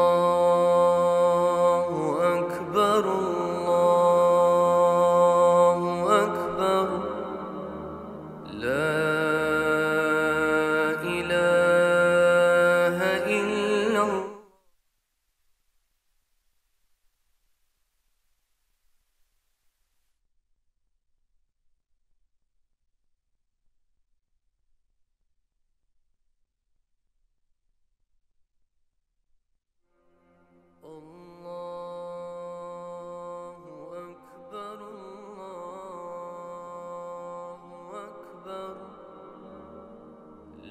الله أكبر الله أكبر لا إله إلا الله. الله أكبر الله أكبر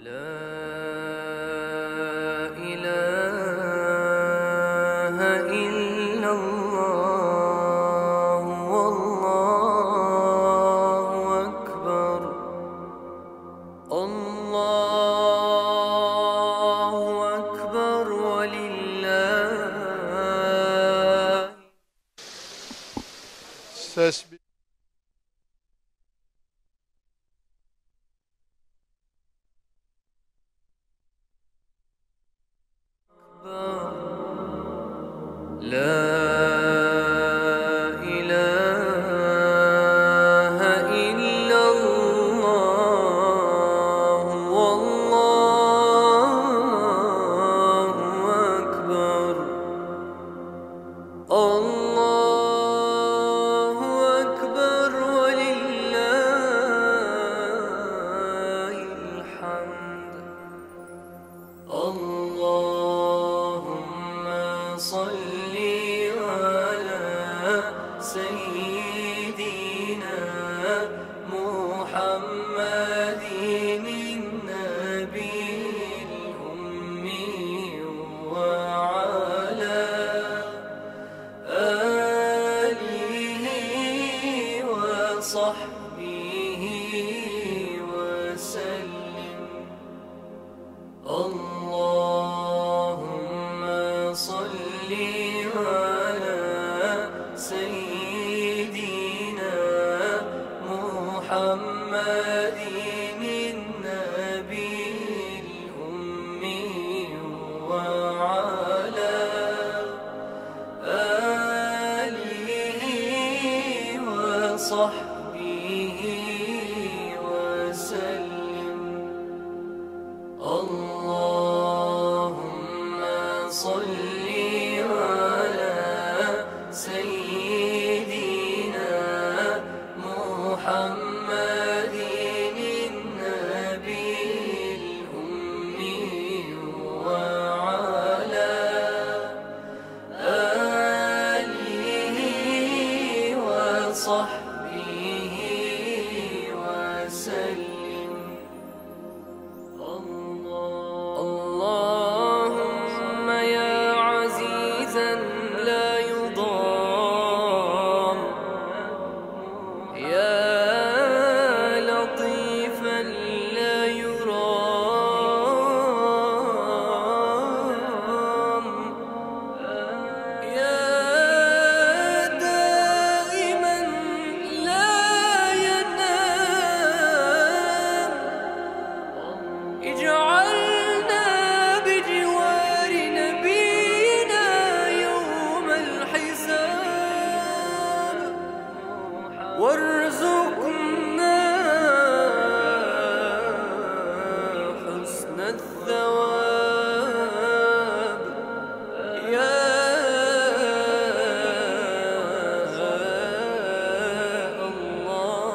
لا إله إلا الله والله أكبر. الله أكبر ولله. Ses bir. لا إله إلا الله والله أكبر. الله أكبر ولله الحمد. اللهم صل على سيدنا محمد النبي الأمي وعلى آله وصحبه وسلم. اللهم صل على سيدنا محمد النبي الأمي وعلى آله وصحبه وسلم. اللهم صل على سيدنا محمد النبي الأمي وعلى آله وصحبه وسلم. اللهم يا عزيزا لا يضام، يا لطيفا لا يرام، يا دائما لا ينام، اجعلنا بجوار نبينا يوم الحساب، وارزقنا حسن الثواب يا الله.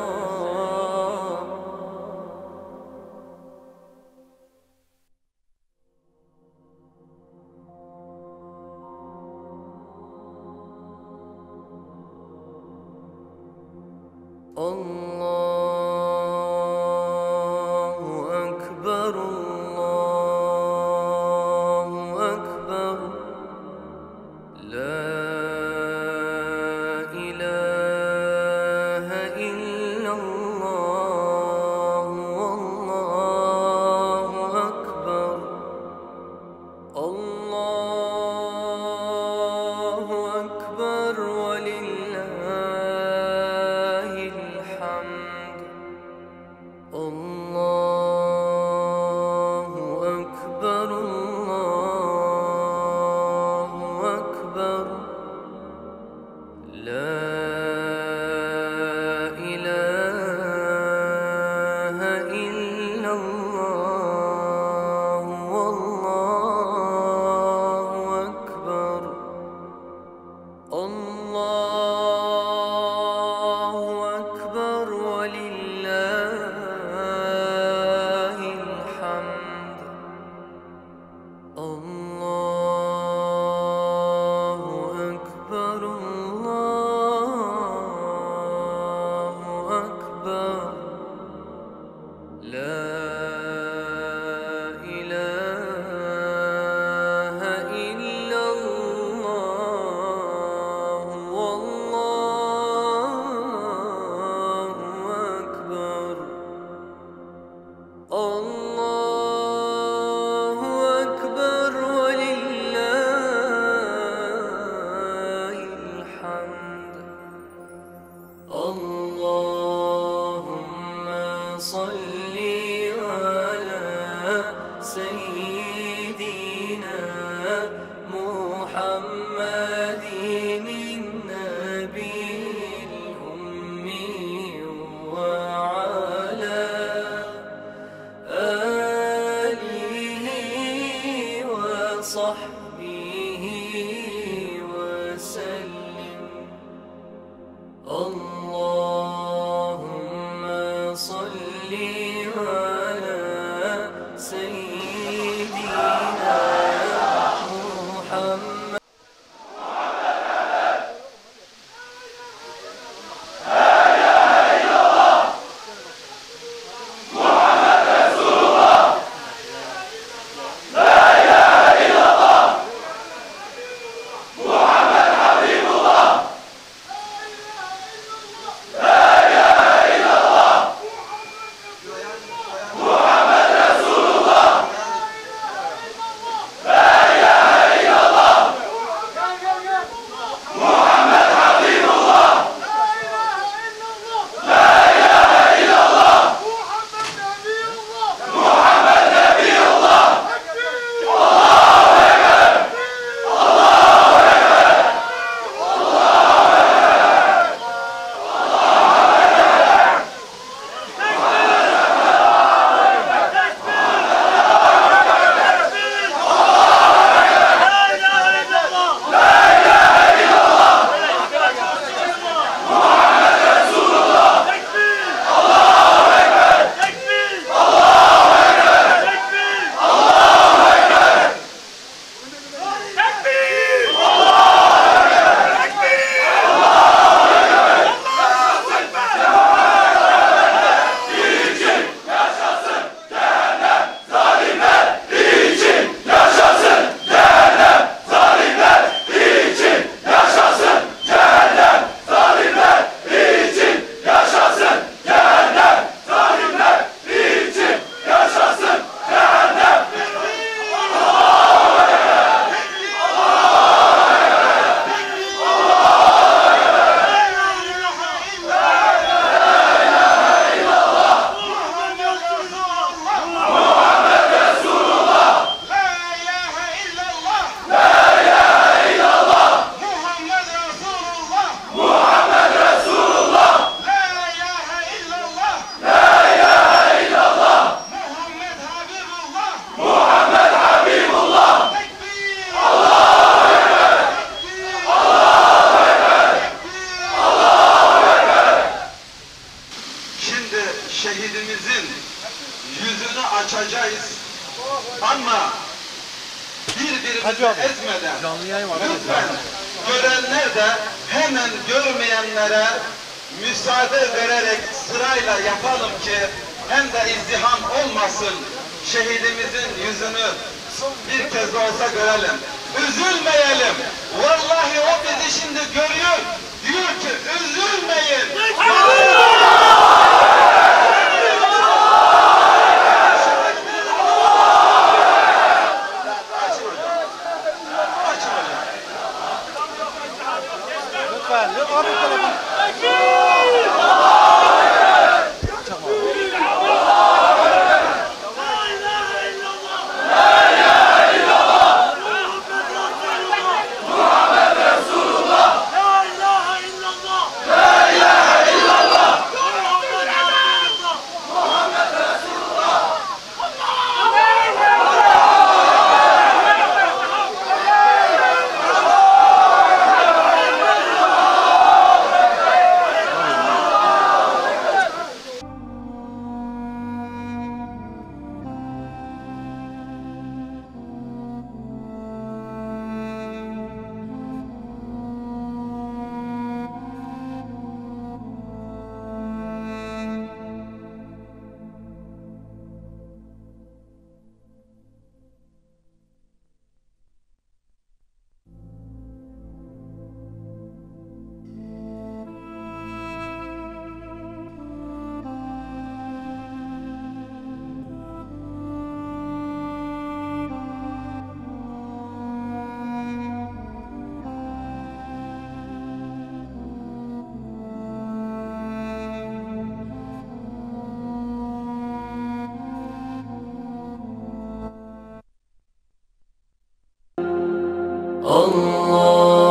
الله أكبر الله أكبر لا إله إلا الله والله أكبر. الله أكبر ولله الحمد. الله أكبر الله وصحبه وسلم. اللهم صل على سيدنا محمد. Şehidimizin yüzünü açacağız ama birbirimizi ezmeden lütfen görenler de hemen görmeyenlere müsaade vererek sırayla yapalım ki hem de izdiham olmasın, şehidimizin yüzünü bir kez de olsa görelim. Üzülmeyelim. Vallahi o bizi şimdi görüyor, diyor ki üzülmeyin.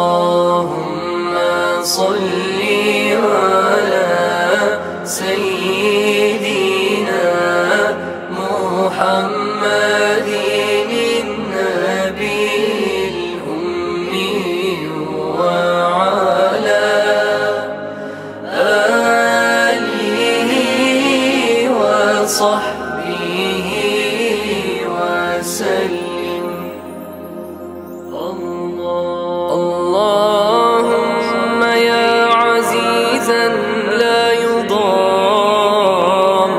اللهم صل على سيدنا محمد النبي اللهم يا عزيزا لا يضام،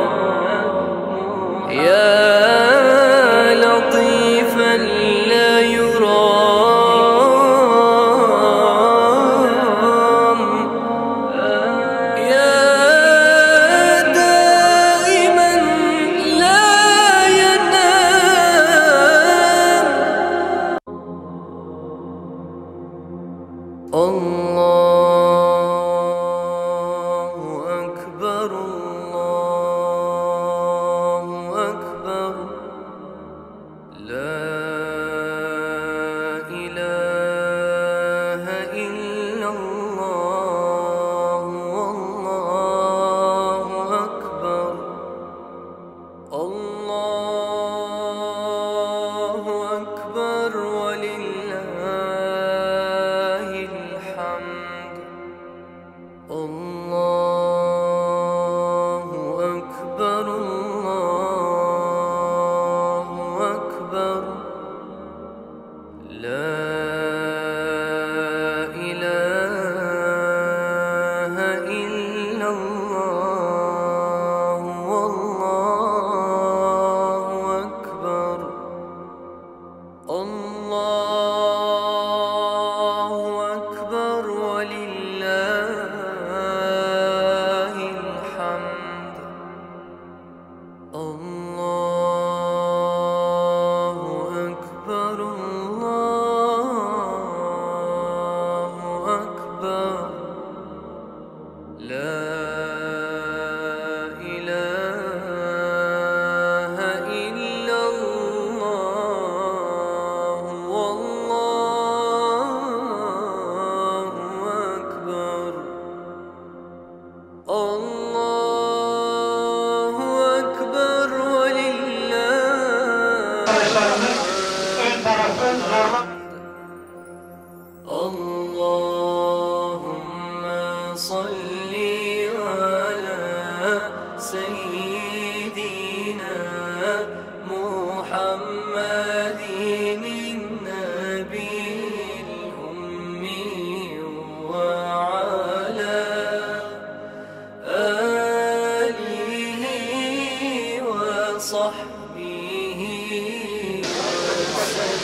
يا لطيفا لا يرام، يا دائما لا ينام. الله أكبر الله أكبر، لا إله إلا الله، والله أكبر. الله أكبر ولله الحمد. الله أكبر الله أكبر، لا إله إلا الله، والله أكبر. الله أكبر ولله الحمد. الله أكبر الله أكبر، لا إله إلا الله، والله أكبر. الله أكبر ولله. Arkadaşlarımız ön tarafı zorla. اللهم صل على سيدنا محمد النبي الأمي، وعلى آله وصحبه وسلم.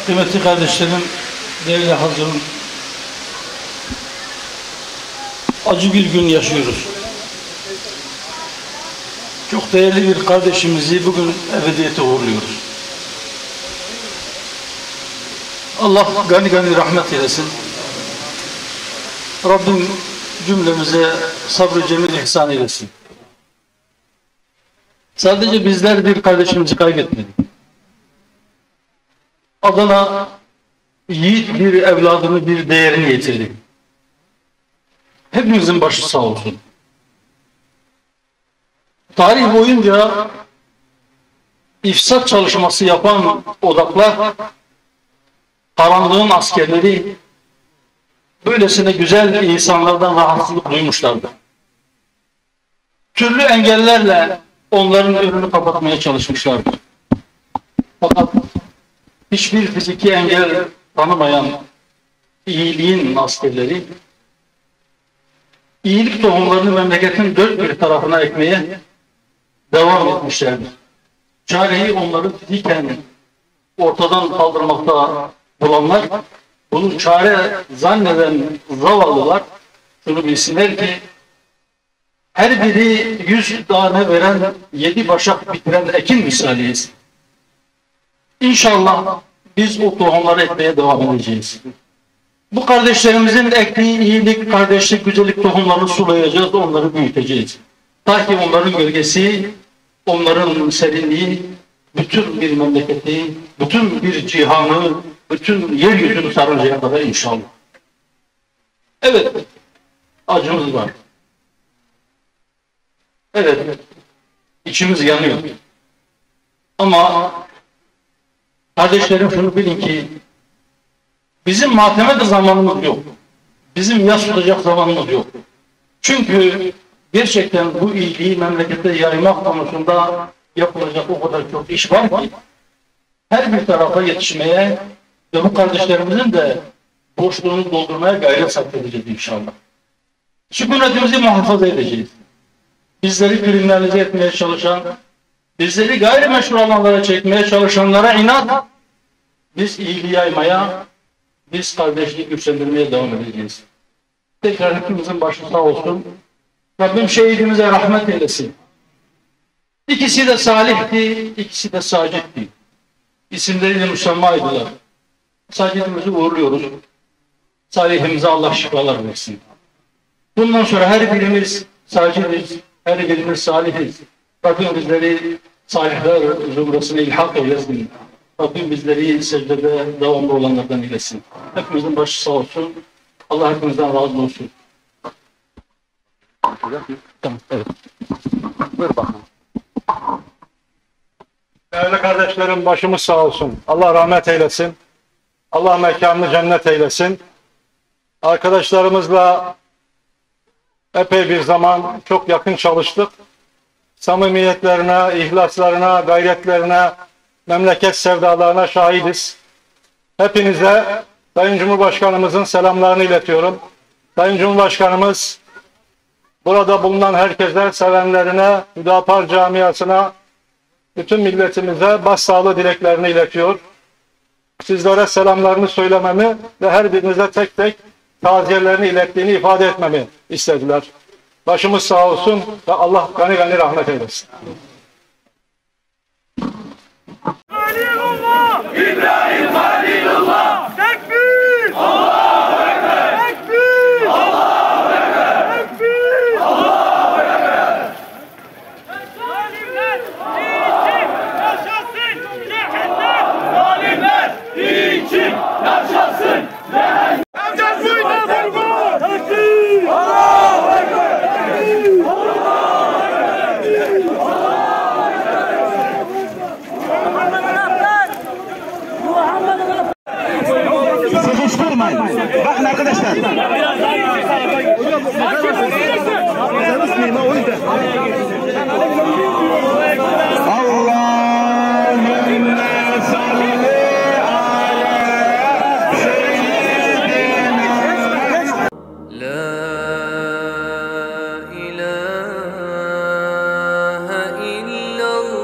Kıymetli kardeşlerim, değerli hazırım, acı bir gün yaşıyoruz. Çok değerli bir kardeşimizi bugün ebediyete uğurluyoruz. Allah gani gani rahmet eylesin. Rabbim cümlemize sabrı cemil ihsan eylesin. Sadece bizler bir kardeşimizi kaybetmedik. Adana yiğit bir evladını, bir değerini yitirdi. Hepimizin başı sağ olsun. Tarih boyunca ifsat çalışması yapan odaklar, karanlığın askerleri, böylesine güzel insanlardan rahatsızlık duymuşlardı. Türlü engellerle onların önünü kapatmaya çalışmışlardı. Fakat hiçbir fiziki engel tanımayan iyiliğin askerleri, iyilik tohumlarını memleketin dört bir tarafına ekmeye devam etmişlerdir. Çareyi onları fiziken ortadan kaldırmakta bulanlar, bunu çare zanneden zavallılar şunu bilsinler ki, her biri 100 tane veren 7 başak bitiren ekin misaliyiz. İnşallah biz o tohumları ekmeye devam edeceğiz. Bu kardeşlerimizin ektiği iyilik, kardeşlik, güzellik tohumlarını sulayacağız, onları büyüteceğiz. Ta ki onların gölgesi, onların serinliği, bütün bir memleketi, bütün bir cihanı, bütün yeryüzünü sarıncaya kadar inşallah. Evet, acımız var. Evet, içimiz yanıyor. Ama kardeşlerim şunu bilin ki, bizim mateme de zamanımız yok. Bizim yas tutacak zamanımız yok. Çünkü gerçekten bu iyiliği memlekette yaymak konusunda yapılacak o kadar çok iş var ki her bir tarafa yetişmeye ve bu kardeşlerimizin de boşluğunu doldurmaya gayret sarf edeceğiz inşallah. Sükunetimizi muhafaza edeceğiz. Bizleri kriminalize etmeye çalışan, bizleri gayrimeşru alanlara çekmeye çalışanlara inat, biz iyiliği yaymaya, biz kardeşliği güçlendirmeye devam edeceğiz. Tekrar hepimizin başı sağ olsun. Rabbim şehidimize rahmet eylesin. İkisi de salihti, ikisi de sacitti. İsimleriyle müsemmaydılar. Sacidimizi uğurluyoruz. Salihimize Allah şifalar versin. Bundan sonra her birimiz sacidiz, her birimiz salihiz. Rabbim bizleri salihler zümresine ilhak eylesin. Rabbim bizleri secdede devamlı olanlardan eylesin. Hepimizin başı sağ olsun. Allah hepimizden razı olsun. Tamam, evet. Buyur bakalım. Değerli kardeşlerim, başımız sağ olsun. Allah rahmet eylesin. Allah mekanını cennet eylesin. Arkadaşlarımızla epey bir zaman çok yakın çalıştık. Samimiyetlerine, ihlaslarına, gayretlerine, memleket sevdalarına şahidiz. Hepinize Sayın Cumhurbaşkanımızın selamlarını iletiyorum. Sayın Cumhurbaşkanımız burada bulunan herkese, sevenlerine, Hüdapar camiasına, bütün milletimize başsağlığı dileklerini iletiyor. Sizlere selamlarını söylememi ve her birinize tek tek taziyelerini ilettiğini ifade etmemi istediler. Başımız sağ olsun ve Allah gani gani rahmet eylesin. Halilullah! İbrahim Halilullah! Tekbir! Allahu Ekber! Tekbir! Allahu Ekber! Tekbir! Allahu Ekber! Zalimler için yaşasın cehennem! Zalimler için yaşasın cehennem! Evden buydu vurgun! Tekbir! Allahu Ekber! Tekbir! Allahu Sıkıştırmayın. Bakın arkadaşlar. Allahümme salli ala seyyidina. La ilahe illallah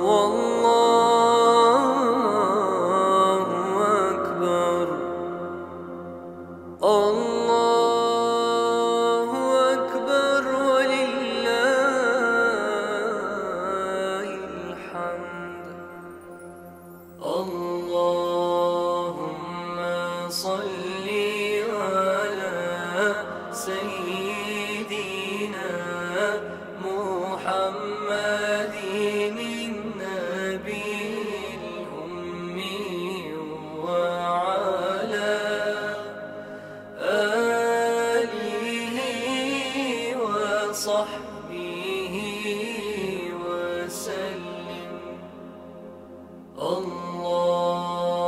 vallahu ekber. Allahu ekber ve lillahil hamd. Allahümme salli ala seyyidina Muhammedin nebiyil ummi ve ala alihi ve sahbihi ve sellim.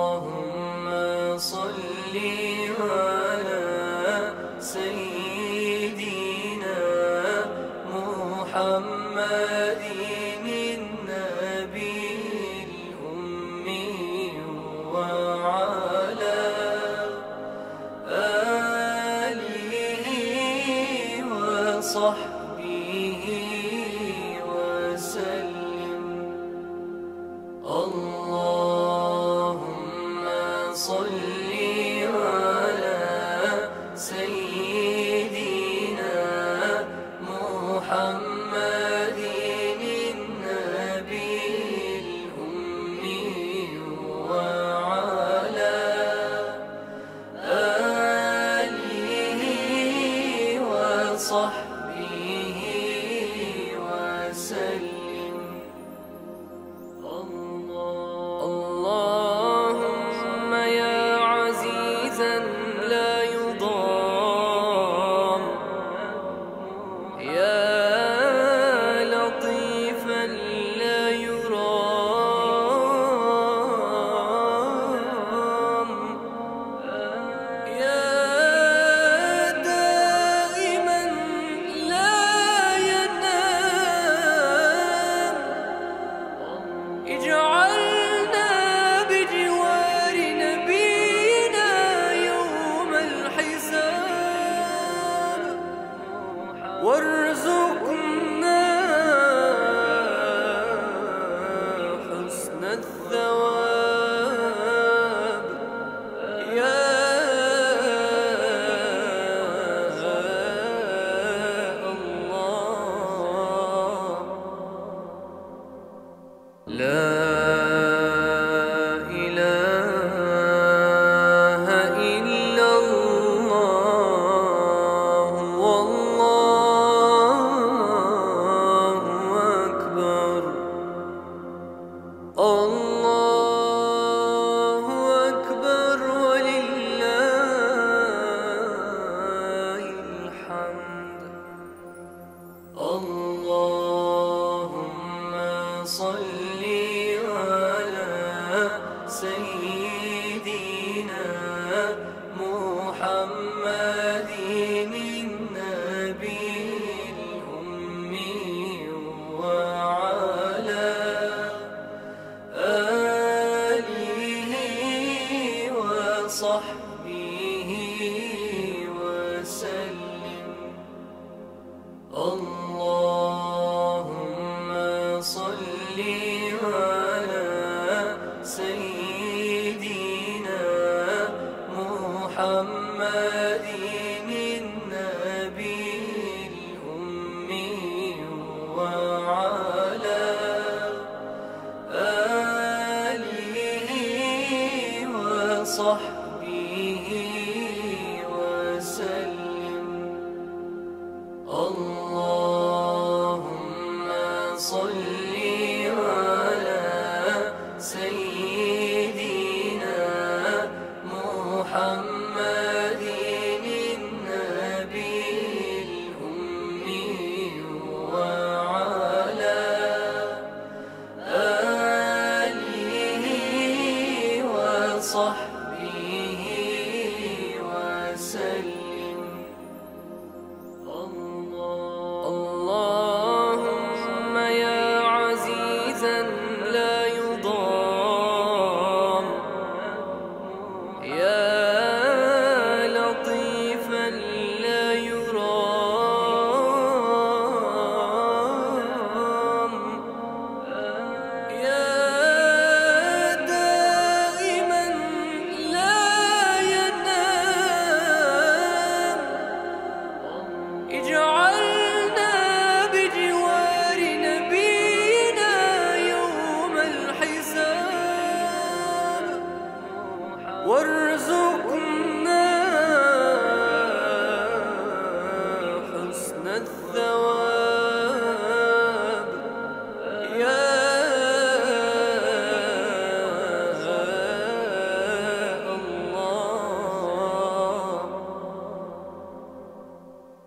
Allahümme salli ala seyyidina Muhammedin nebiyil ummi ve ala alihi ve sahbihi ve sellim. Allahümme salli ala seyyidina Muhammedin nebiyil ummi ve ala alihi ve sahbihi ve sellim. اللهم يا عزيزا لا يضام يا لطيفا لا يرام يا دائما وارزقنا حسن الثواب يا الله. لا إله إلا الله والله أكبر. الله أكبر ولله الحمد. اللهم صل على سيدنا محمد النبي الأمي وعلى آله وصحبه وسلم. اللهم صل على سيدنا محمد النبي الأمي وعلى آله وصحبه وسلم. اللهم صل على سيدنا محمد النبي الأمي وعلى آله وصحبه وسلم. اللهم يا عزيزا لا يضام، يا لطيفا لا يرام، يا دائما لا ينام، اجعلنا بجوار نبينا يوم الحساب، وارزقنا حسن الثواب